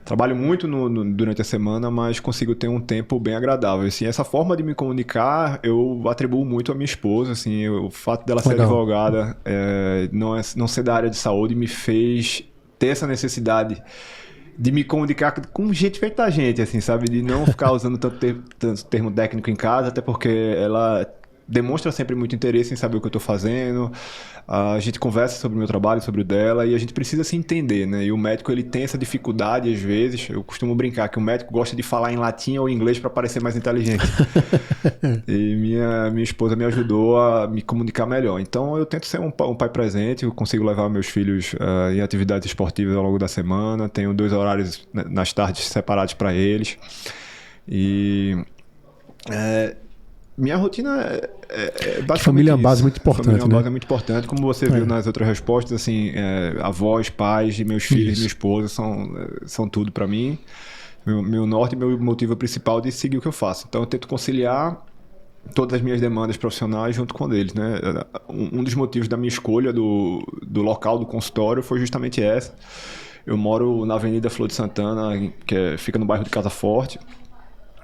Trabalho muito durante a semana, mas consigo ter um tempo bem agradável. Assim, essa forma de me comunicar, eu atribuo muito à minha esposa. Assim, o fato dela ser advogada, não ser da área de saúde, me fez ter essa necessidade de me comunicar com gente feita da gente, assim, sabe? De não ficar usando tanto termo técnico em casa, até porque ela demonstra sempre muito interesse em saber o que eu estou fazendo. A gente conversa sobre o meu trabalho, sobre o dela, e a gente precisa se entender, né? E o médico, ele tem essa dificuldade, às vezes. Eu costumo brincar que o médico gosta de falar em latim ou inglês para parecer mais inteligente. E minha esposa me ajudou a me comunicar melhor. Então, eu tento ser um pai presente. Eu consigo levar meus filhos em atividades esportivas ao longo da semana. Tenho 2 horários nas tardes separados para eles. E... minha rotina é basicamente família é uma base muito importante, família é uma né? base muito importante. Como você viu nas outras respostas, assim, avós, pais, meus filhos, minha esposa são tudo para mim. Meu norte e meu motivo principal de seguir o que eu faço. Então eu tento conciliar todas as minhas demandas profissionais junto com eles, né? Um dos motivos da minha escolha do local do consultório foi justamente essa. Eu moro na Avenida Flor de Santana, que fica no bairro de Casa Forte.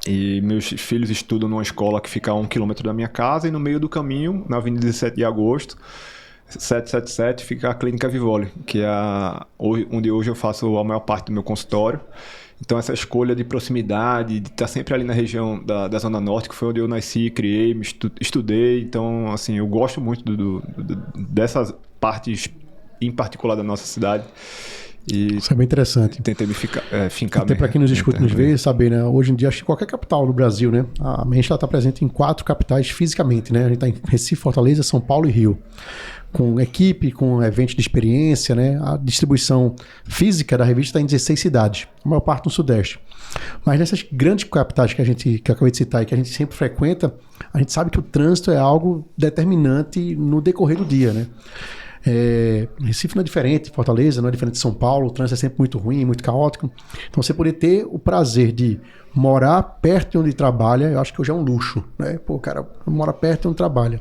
E meus filhos estudam numa escola que fica a 1 quilômetro da minha casa, e no meio do caminho, na Avenida 17 de Agosto, 777, fica a Clínica Vivoli, que é onde hoje eu faço a maior parte do meu consultório. Então essa escolha de proximidade, de estar sempre ali na região da Zona Norte, que foi onde eu nasci, criei, estudei. Então, assim, eu gosto muito dessas partes em particular da nossa cidade. E isso é bem interessante. Tentei me fincar. Até para quem nos escuta e nos vê, saber, né? Hoje em dia, acho que qualquer capital do Brasil, né? A gente está presente em 4 capitais fisicamente, né? A gente está em Recife, Fortaleza, São Paulo e Rio. Com equipe, com eventos de experiência, né? A distribuição física da revista está em 16 cidades, a maior parte no Sudeste. Mas nessas grandes capitais que eu acabei de citar e que a gente sempre frequenta, a gente sabe que o trânsito é algo determinante no decorrer do dia, né? Recife não é diferente, Fortaleza não é diferente de São Paulo, o trânsito é sempre muito ruim, muito caótico. Então você poder ter o prazer de morar perto de onde trabalha, eu acho que hoje é um luxo, né? Pô, o cara mora perto de onde trabalha.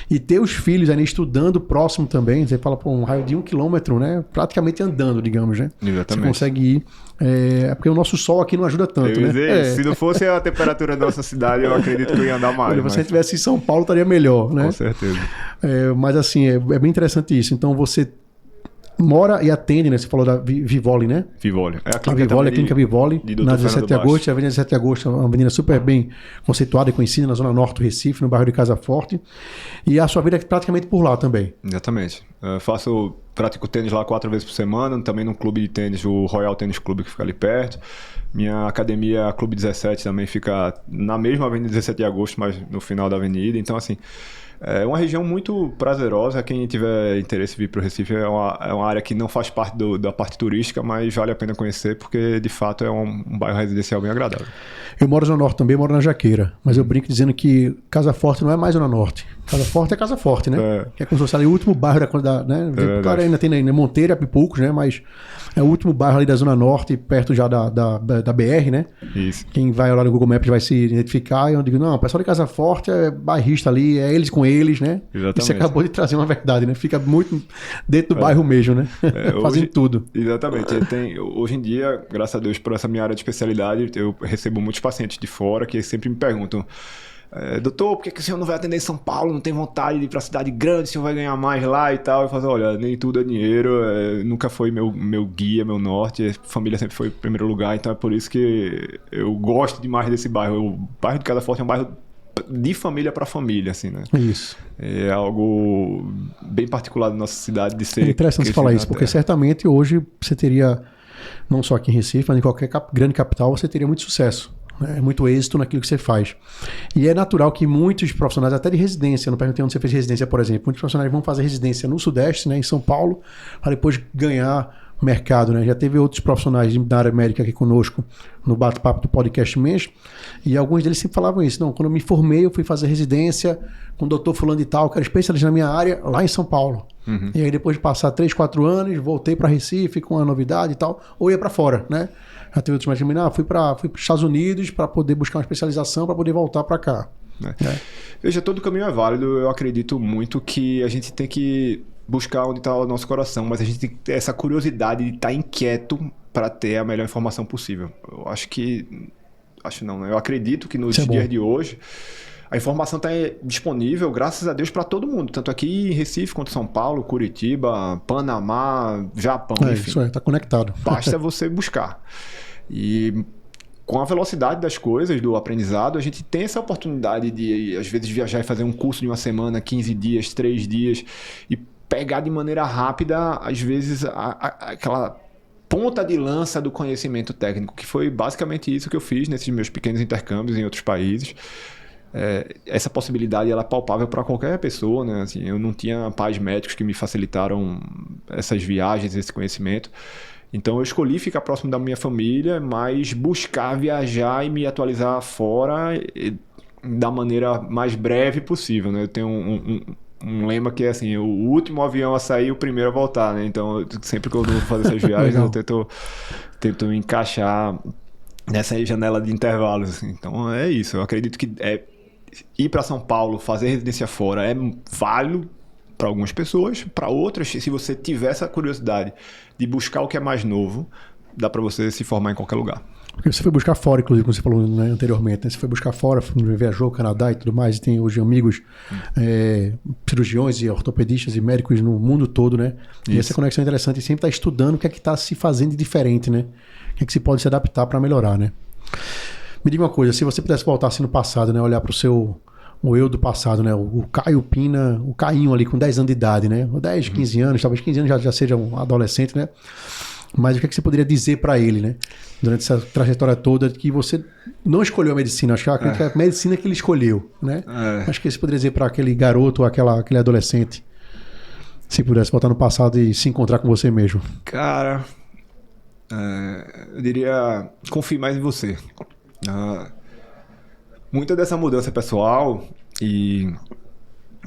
E ter os filhos ali estudando próximo também, você fala, pô, um raio de 1 quilômetro, né? Praticamente andando, digamos, né? Exatamente. Você consegue ir. Porque o nosso sol aqui não ajuda tanto, né? Se não fosse a temperatura da nossa cidade, eu acredito que eu ia andar mais. Se você estivesse em São Paulo, estaria melhor, né? Com certeza. Mas assim, é bem interessante isso. Então você mora e atende, né? Você falou da Vivoli, né? Vivoli. A Clínica Vivoli, na 17 de agosto. A Avenida 17 de agosto é uma avenida super bem conceituada e conhecida na Zona Norte do Recife, no bairro de Casa Forte. E a sua vida é praticamente por lá também. Exatamente. Pratico tênis lá 4 vezes por semana, também num clube de tênis, o Royal Tênis Clube, que fica ali perto. Minha academia, Clube 17, também fica na mesma Avenida 17 de agosto, mas no final da avenida. Então, assim, É uma região muito prazerosa. Quem tiver interesse em vir para o Recife, é uma área que não faz parte da parte turística, mas vale a pena conhecer, porque de fato é um bairro residencial bem agradável. Eu moro Zona Norte também, moro na Jaqueira, mas eu brinco dizendo que Casa Forte não é mais Zona Norte. Casa Forte é Casa Forte, né? Que é como se fosse ali o último bairro né? Claro, ainda tem né, Monteiro e Apipulcos, né? Mas é o último bairro ali da Zona Norte, perto já da BR, né? Isso. Quem vai lá no Google Maps vai se identificar. E eu digo, não, o pessoal de Casa Forte é bairrista ali, é eles com eles, né? Exatamente. E você acabou de trazer uma verdade, né? Fica muito dentro do bairro mesmo, né? Fazendo tudo. Exatamente. Hoje em dia, graças a Deus, por essa minha área de especialidade, eu recebo muitos pacientes de fora que sempre me perguntam: doutor, por que o senhor não vai atender em São Paulo? Não tem vontade de ir para a cidade grande? O senhor vai ganhar mais lá e tal? Eu falo, olha, nem tudo é dinheiro. Nunca foi meu guia, meu norte. A família sempre foi o primeiro lugar. Então é por isso que eu gosto demais desse bairro. O bairro de Casa Forte é um bairro de família para família, assim, né? Isso. É algo bem particular da nossa cidade de ser... É interessante você falar isso, porque certamente hoje você teria, não só aqui em Recife, mas em qualquer grande capital, você teria muito sucesso. Muito êxito naquilo que você faz. E é natural que muitos profissionais, até de residência, não perguntei onde você fez residência, por exemplo, muitos profissionais vão fazer residência no Sudeste, né, em São Paulo, para depois ganhar mercado, né? Já teve outros profissionais da área médica aqui conosco no bate-papo do podcast mesmo, e alguns deles sempre falavam isso: não, quando eu me formei, eu fui fazer residência com o doutor fulano e tal, que era especialista na minha área, lá em São Paulo. E aí depois de passar 3, 4 anos, voltei para Recife com a novidade e tal, ou ia para fora, né? Já teve outros médicos que fui para os Estados Unidos para poder buscar uma especialização, para poder voltar para cá. Veja, todo caminho é válido. Eu acredito muito que a gente tem que buscar onde está o nosso coração, mas a gente tem que ter essa curiosidade de estar inquieto para ter a melhor informação possível. Eu eu acredito que nos dias de hoje a informação está disponível, graças a Deus, para todo mundo, tanto aqui em Recife quanto São Paulo, Curitiba, Panamá, Japão, enfim. Isso está conectado. Basta você buscar. E com a velocidade das coisas, do aprendizado, a gente tem essa oportunidade de, às vezes, viajar e fazer um curso de uma semana, 15 dias, 3 dias, e pegar de maneira rápida, às vezes, aquela ponta de lança do conhecimento técnico, que foi basicamente isso que eu fiz nesses meus pequenos intercâmbios em outros países. Essa possibilidade ela é palpável para qualquer pessoa, né? Assim, eu não tinha pais médicos que me facilitaram essas viagens, esse conhecimento. Então eu escolhi ficar próximo da minha família, mas buscar viajar e me atualizar fora da maneira mais breve possível, né? Eu tenho um lema que é assim: o último avião a sair, o primeiro a voltar, né? Então sempre que eu vou fazer essas viagens, eu tento me encaixar nessa janela de intervalos, assim. Então é isso. Eu acredito que ir para São Paulo, fazer residência fora é válido para algumas pessoas, para outras, se você tiver essa curiosidade de buscar o que é mais novo, dá para você se formar em qualquer lugar. Porque você foi buscar fora, inclusive, como você falou, né, anteriormente, né? Você foi buscar fora, viajou ao Canadá e tudo mais, e tem hoje amigos cirurgiões e ortopedistas e médicos no mundo todo, né? Isso. E essa conexão é interessante, e sempre está estudando o que é que está se fazendo de diferente, né? O que é que se pode se adaptar para melhorar, né? Me diga uma coisa, se você pudesse voltar assim no passado, né? Olhar para o eu do passado, né? O Caio Pina, o Cainho ali com 10 anos de idade, né? 10, 15 anos, talvez 15 anos já seja um adolescente, né? Mas o que é que você poderia dizer para ele, né? Durante essa trajetória toda, que você não escolheu a medicina, acho que é a medicina que ele escolheu, né? Acho que você poderia dizer para aquele garoto ou aquele adolescente, se pudesse voltar no passado e se encontrar com você mesmo. Cara, eu diria, confie mais em você. Muita dessa mudança pessoal e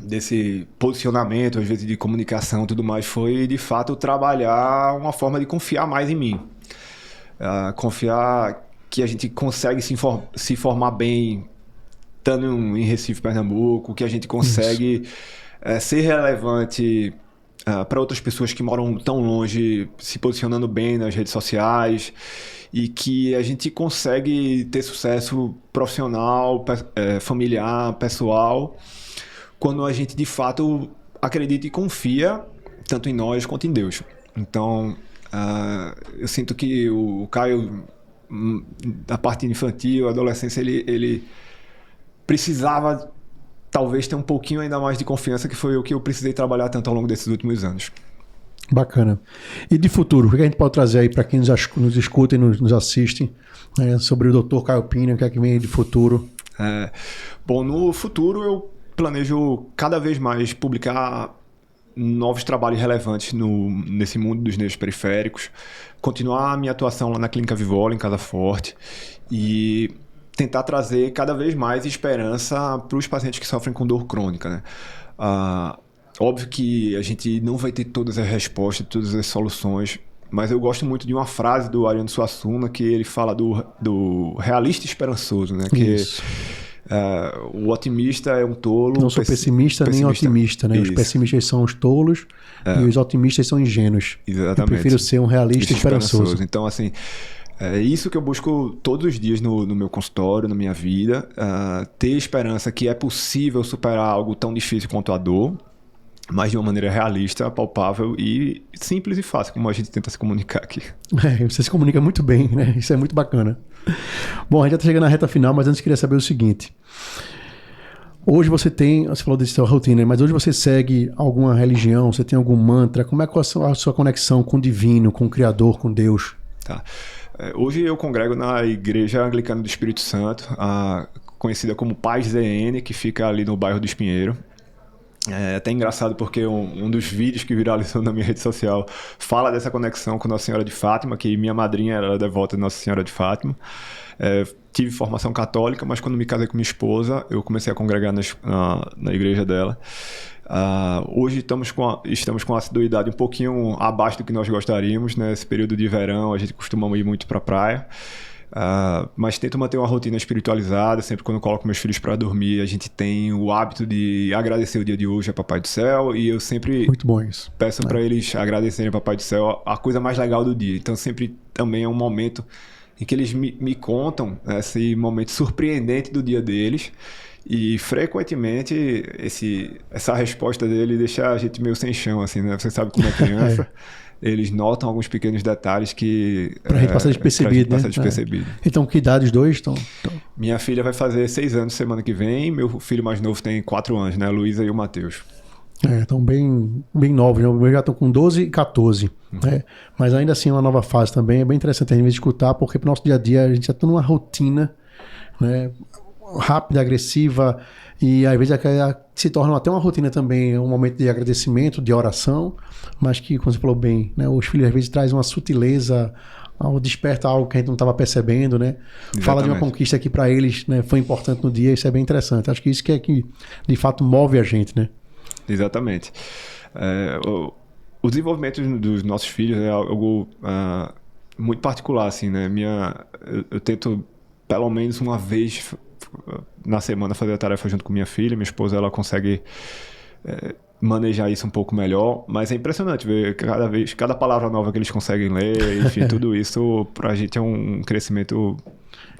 desse posicionamento, às vezes de comunicação e tudo mais, foi de fato trabalhar uma forma de confiar mais em mim. Confiar que a gente consegue se formar bem estando em Recife, Pernambuco, que a gente consegue ser relevante para outras pessoas que moram tão longe, se posicionando bem nas redes sociais, e que a gente consegue ter sucesso profissional, familiar, pessoal, quando a gente de fato acredita e confia tanto em nós quanto em Deus. Então, eu sinto que o Caio, da parte infantil, adolescência, ele precisava talvez ter um pouquinho ainda mais de confiança, que foi o que eu precisei trabalhar tanto ao longo desses últimos anos. Bacana. E de futuro, o que a gente pode trazer aí para quem nos escuta e nos assiste, sobre o Dr. Caio Pina, o que é que vem de futuro? Bom, no futuro planejo cada vez mais publicar novos trabalhos relevantes nesse mundo dos nervos periféricos, continuar a minha atuação lá na Clínica Vivola, em Casa Forte, e tentar trazer cada vez mais esperança para os pacientes que sofrem com dor crônica, né? Óbvio que a gente não vai ter todas as respostas, todas as soluções, mas eu gosto muito de uma frase do Ariano Suassuna, que ele fala do realista esperançoso, né? Que o otimista é um tolo. Não sou pessimista nem otimista, né? Isso. Os pessimistas são os tolos e os otimistas são ingênuos. Exatamente. Eu prefiro ser um realista esperançoso. Então, assim, é isso que eu busco todos os dias no meu consultório, na minha vida. Ter esperança que é possível superar algo tão difícil quanto a dor, mas de uma maneira realista, palpável e simples e fácil, como a gente tenta se comunicar aqui. Você se comunica muito bem, né? Isso é muito bacana. Bom, a gente já está chegando na reta final, mas antes eu queria saber o seguinte. Hoje você falou dessa sua rotina, mas hoje você segue alguma religião, você tem algum mantra? Como é que é a sua conexão com o divino, com o Criador, com Deus? Tá. Hoje eu congrego na Igreja Anglicana do Espírito Santo, conhecida como Paz ZN, que fica ali no bairro do Espinheiro. É até engraçado porque um dos vídeos que viralizou na minha rede social fala dessa conexão com Nossa Senhora de Fátima, que minha madrinha era devota de Nossa Senhora de Fátima. Tive formação católica, mas quando me casei com minha esposa, eu comecei a congregar na igreja dela. Hoje estamos com a assiduidade um pouquinho abaixo do que nós gostaríamos, né? Esse período de verão a gente costuma ir muito para a praia. Mas tento manter uma rotina espiritualizada. Sempre quando eu coloco meus filhos para dormir, a gente tem o hábito de agradecer o dia de hoje a Papai do Céu, e eu sempre muito bom isso. Peço para eles agradecerem a Papai do Céu a coisa mais legal do dia. Então sempre também é um momento em que eles me contam esse momento surpreendente do dia deles, e frequentemente essa resposta dele deixa a gente meio sem chão, assim, né? Você sabe como é criança. Eles notam alguns pequenos detalhes que... Pra gente passar despercebido, né? Então, que idade os dois estão? Minha filha vai fazer 6 anos semana que vem. Meu filho mais novo tem 4 anos, né? A Luísa e o Matheus. Estão bem novos, né? Meus já estão com 12 e 14. Né? Mas ainda assim é uma nova fase também. É bem interessante a gente escutar, porque pro nosso dia a dia a gente já está numa rotina, né? Rápida, agressiva, e às vezes se torna até uma rotina também, um momento de agradecimento, de oração, mas que, como você falou bem, né, os filhos às vezes trazem uma sutileza, desperta algo que a gente não estava percebendo, né? Fala de uma conquista que para eles, né, foi importante no dia. Isso é bem interessante. Acho que isso que de fato move a gente, né? Exatamente. O desenvolvimento dos nossos filhos é algo muito particular, assim, né? Eu tento pelo menos uma vez na semana fazer a tarefa junto com minha filha. Minha esposa, ela consegue manejar isso um pouco melhor, mas é impressionante ver cada palavra nova que eles conseguem ler, enfim, tudo isso pra gente é um crescimento.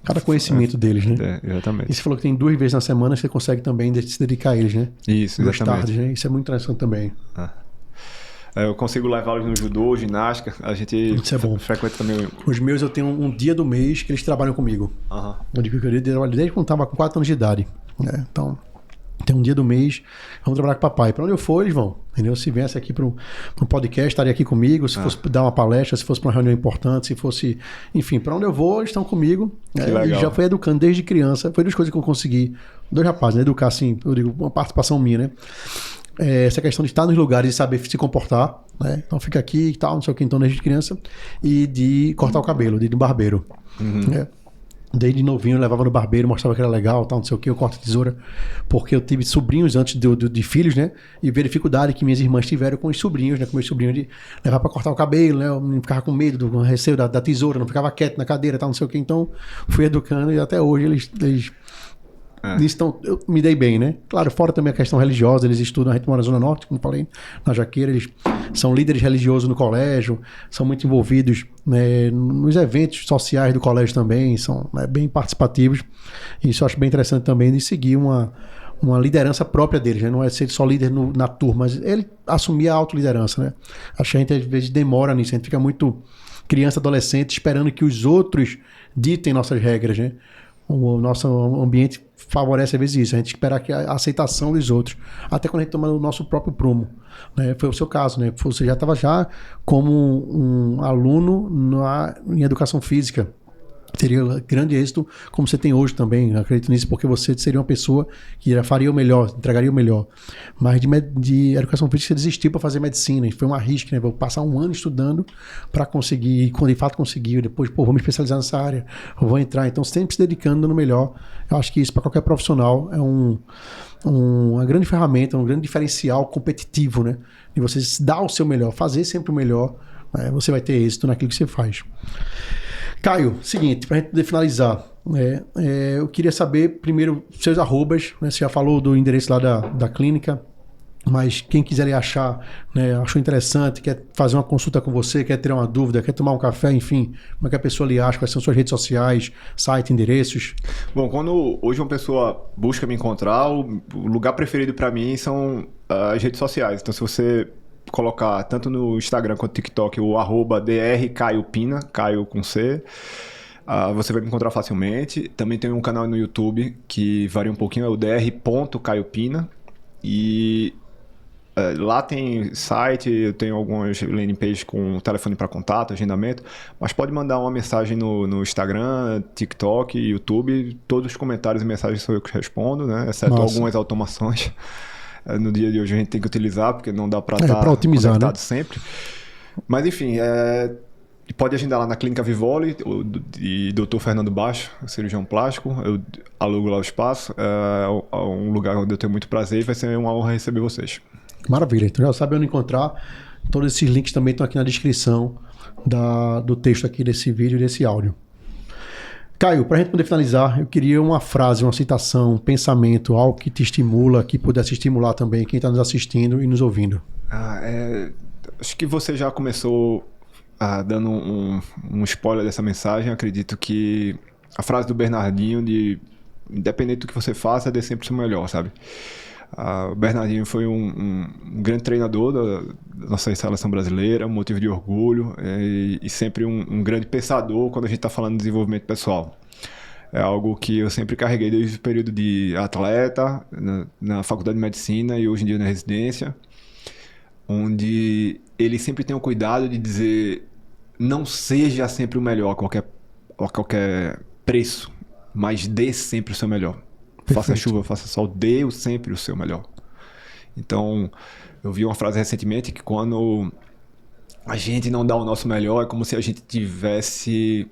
Cada conhecimento deles, né? Exatamente. E você falou que tem 2 vezes na semana, você consegue também se dedicar a eles, né? Isso, exatamente. 2 tardes, né? Isso é muito interessante também. Eu consigo levá-los no judô, ginástica. A gente isso é bom. Frequenta também. Os meus, eu tenho um dia do mês que eles trabalham comigo. Eu digo que eu trabalho desde quando estava com 4 anos de idade. Né? Então, tem um dia do mês, vamos trabalhar com o papai. Para onde eu for, eles vão. Entendeu? Se viesse aqui para um podcast, estaria aqui comigo. Se fosse dar uma palestra, se fosse para uma reunião importante, se fosse... Enfim, para onde eu vou, eles estão comigo. E já foi educando desde criança. Foi 2 coisas que eu consegui. 2 rapazes, né? Educar, assim, eu digo, uma participação minha, né? Essa questão de estar nos lugares e saber se comportar, né? Então fica aqui e tal, não sei o que, então desde criança. E de cortar o cabelo, de ir no barbeiro. Né? Desde novinho eu levava no barbeiro, mostrava que era legal, tal, não sei o que, eu corto a tesoura. Porque eu tive sobrinhos antes de filhos, né? E ver a dificuldade que minhas irmãs tiveram com os sobrinhos, né? Com meus sobrinhos de levar pra cortar o cabelo, né? Eu não ficava com medo do receio da tesoura, não ficava quieto na cadeira, tal, não sei o que. Então fui educando e até hoje eles eu me dei bem, né? Claro, fora também a questão religiosa, eles estudam, a gente mora na Zona Norte, como falei, na Jaqueira, eles são líderes religiosos no colégio, são muito envolvidos, né, nos eventos sociais do colégio também, são, né, bem participativos. E isso eu acho bem interessante também de seguir uma liderança própria deles, né? Não é ser só líder na turma, mas ele assumir a autoliderança, né? Acho que a gente às vezes demora nisso, a gente fica muito criança, adolescente, esperando que os outros ditem nossas regras, né? O nosso ambiente favorece às vezes isso, a gente espera que a aceitação dos outros, até quando a gente toma o nosso próprio prumo, né? Foi o seu caso, né? Você já estava como um aluno em educação física, teria grande êxito, como você tem hoje também. Eu acredito nisso, porque você seria uma pessoa que já faria o melhor, entregaria o melhor. Mas de educação física, você desistiu para fazer medicina. E foi uma risca, né? Vou passar um ano estudando para conseguir, e quando de fato conseguiu, depois, vou me especializar nessa área, vou entrar. Então, sempre se dedicando no melhor. Eu acho que isso, para qualquer profissional, é uma grande ferramenta, um grande diferencial competitivo, né? E você dar o seu melhor, fazer sempre o melhor, né? Você vai ter êxito naquilo que você faz. Caio, seguinte, para a gente poder finalizar, eu queria saber primeiro seus arrobas, né? Você já falou do endereço lá da clínica, mas quem quiser lhe achar, né, achou interessante, quer fazer uma consulta com você, quer tirar uma dúvida, quer tomar um café, enfim, como é que a pessoa lhe acha, quais são suas redes sociais, site, endereços? Bom, quando hoje uma pessoa busca me encontrar, o lugar preferido para mim são as redes sociais. Então, se você colocar tanto no Instagram quanto no TikTok o @drcaiopina, Caio com C, você vai me encontrar facilmente. Também tem um canal no YouTube que varia um pouquinho, é o dr.caiopina. E lá tem site, eu tenho algumas landing pages com telefone para contato, agendamento, mas pode mandar uma mensagem no Instagram, TikTok, YouTube, todos os comentários e mensagens sou eu que respondo, né? Exceto algumas automações. No dia de hoje a gente tem que utilizar, porque não dá para estar conectado, né? Sempre. Mas enfim, pode agendar lá na Clínica Vivoli, de Dr. Fernando Baixo, cirurgião plástico. Eu alugo lá o espaço. É um lugar onde eu tenho muito prazer e vai ser uma honra receber vocês. Maravilha. Então já sabe onde encontrar. Todos esses links também estão aqui na descrição do texto aqui desse vídeo e desse áudio. Caio, para a gente poder finalizar, eu queria uma frase, uma citação, um pensamento, algo que te estimula, que pudesse estimular também quem está nos assistindo e nos ouvindo. Acho que você já começou dando um spoiler dessa mensagem. Acredito que a frase do Bernardinho de independente do que você faça, dê sempre o seu melhor, sabe? O Bernardinho foi um grande treinador da nossa seleção brasileira, um motivo de orgulho e sempre um grande pensador quando a gente está falando de desenvolvimento pessoal. É algo que eu sempre carreguei desde o período de atleta, na faculdade de medicina e hoje em dia na residência, onde ele sempre tem o cuidado de dizer: não seja sempre o melhor a qualquer preço, mas dê sempre o seu melhor. Perfeito. Faça chuva, faça sol, dê sempre o seu melhor. Então, eu vi uma frase recentemente que quando a gente não dá o nosso melhor, é como se a gente tivesse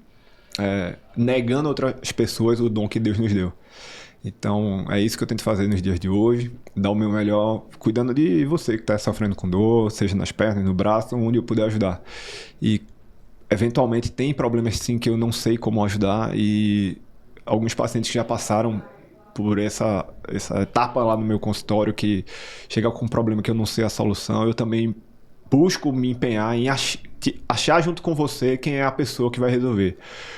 negando a outras pessoas o dom que Deus nos deu. Então, é isso que eu tento fazer nos dias de hoje, dar o meu melhor, cuidando de você que está sofrendo com dor, seja nas pernas, no braço, onde eu puder ajudar. E, eventualmente, tem problemas sim que eu não sei como ajudar, e alguns pacientes que já passaram por essa etapa lá no meu consultório, que chega com um problema que eu não sei a solução, eu também busco me empenhar em achar junto com você quem é a pessoa que vai resolver.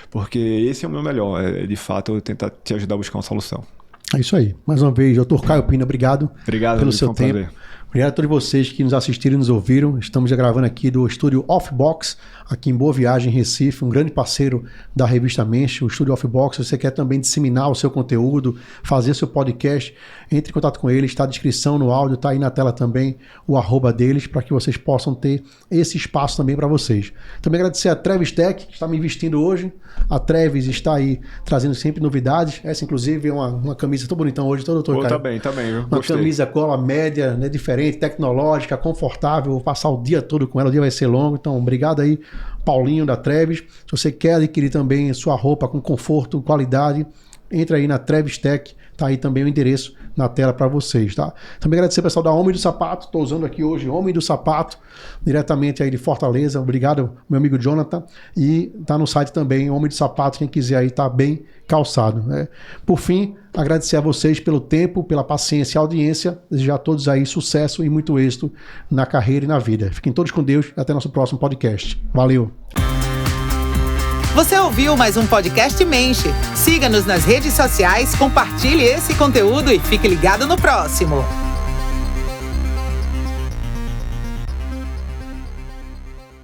Porque esse é o meu melhor, de fato, eu tentar te ajudar a buscar uma solução. É isso aí. Mais uma vez, Dr. Caio Pina, obrigado pelo seu tempo. Prazer. Obrigado a todos vocês que nos assistiram e nos ouviram. Estamos gravando aqui do estúdio Offbox, aqui em Boa Viagem, Recife, um grande parceiro da revista Mensch, o estúdio Offbox. Se você quer também disseminar o seu conteúdo, fazer seu podcast, entre em contato com eles, está a descrição no áudio, está aí na tela também o @ deles, para que vocês possam ter esse espaço também para vocês. Também agradecer a Trevis Tech, que está me investindo hoje. A Trevis está aí trazendo sempre novidades. Essa, inclusive, é uma camisa tão bonitão hoje, doutor Caio? Tá bem. Uma camisa gola média, né, diferente, tecnológica, confortável. Vou passar o dia todo com ela, o dia vai ser longo. Então, obrigado aí, Paulinho da Trevis. Se você quer adquirir também sua roupa com conforto, qualidade, entra aí na Trevis Tech. Tá aí também o endereço na tela para vocês, tá? Também agradecer ao pessoal da Homem do Sapato. Estou usando aqui hoje Homem do Sapato, diretamente aí de Fortaleza. Obrigado, meu amigo Jonathan. E tá no site também, Homem do Sapato, quem quiser aí tá bem calçado, né? Por fim, agradecer a vocês pelo tempo, pela paciência e audiência. Desejar a todos aí sucesso e muito êxito na carreira e na vida. Fiquem todos com Deus. Até nosso próximo podcast. Valeu! Você ouviu mais um podcast Mensch. Siga-nos nas redes sociais, compartilhe esse conteúdo e fique ligado no próximo.